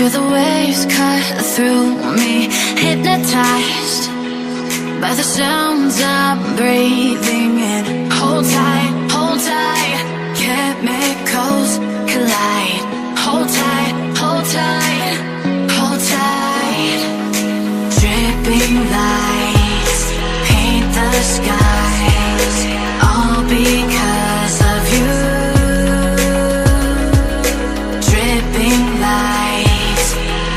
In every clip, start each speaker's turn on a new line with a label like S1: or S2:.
S1: where the waves cut through me, hypnotized by the sounds I'm breathing in. Hold tight, chemicals collide. Hold tight, hold tight, hold tight. Dripping lights paint the skies, all because of you. Dripping lights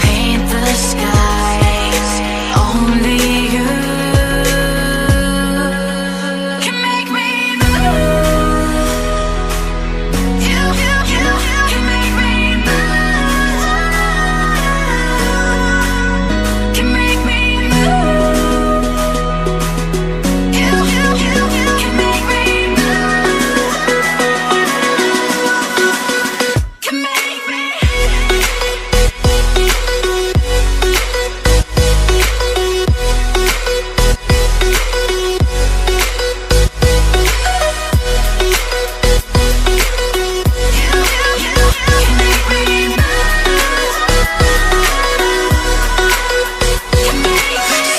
S1: paint the skies, only you can make me move. You can make me move. Can make me move. You can make me move. Can make me.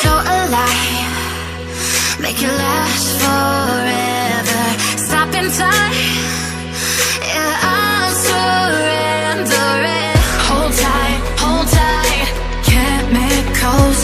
S1: So alive, make it last forever. Stop in time, yeah, I'm surrendering. Hold tight, chemicals